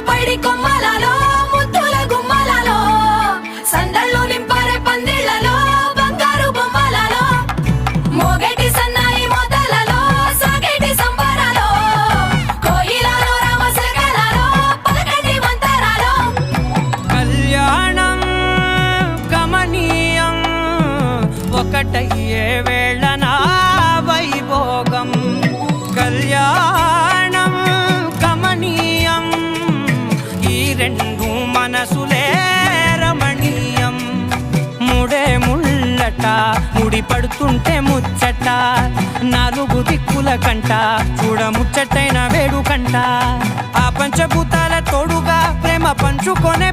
పైడి కొమ్మలలో ముద్దుల గుమ్మలలో సందళ్ళు నింపారే పందిళ్లలో బంగారు బొమ్మలలో మోగేటి సన్నాయి మొదలలో సాగేటి సంబరాలో కోయిలలో రామశకలలో పలకటి మంతరాలో కళ్యాణం గమనీయం ఒకటయ్యే వేళ నా వైభోగం కళ్యాణం గమనీయం ఈ రెండు మనసులే రమణీయం ముడే ముళ్ళట ముడి పడుతుంటే ముచ్చట నాలుగు దిక్కుల కంట చూడ ముచ్చటైన వేడుకంట ఆ పంచభూతాల తోడుగా ప్రేమ పంచుకొనే